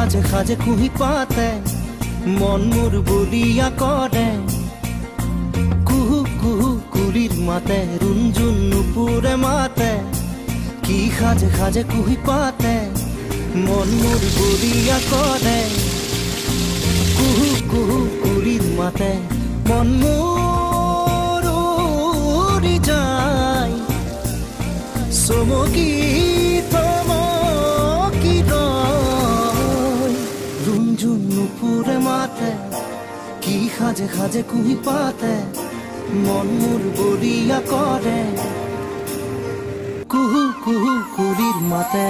সাজে সাজে কুহি পাতে মন মোর বলিয়া করে কুহু কুহু কুলির মাতে রুঞ্জুন নুপুরে মাতে কি সাজে সাজে কুহি পাতে মন মোর বলিয়া করে কুহু কুহু কুলির মাতে মন মোর উড়ি যায় চমকি থমকি রয় রুঞ্জুন নুপুরে মাতে কি সাজে সাজে কুহি পাতে মন মোর বলিয়া করে কুহু কুহু কুলির মাতে।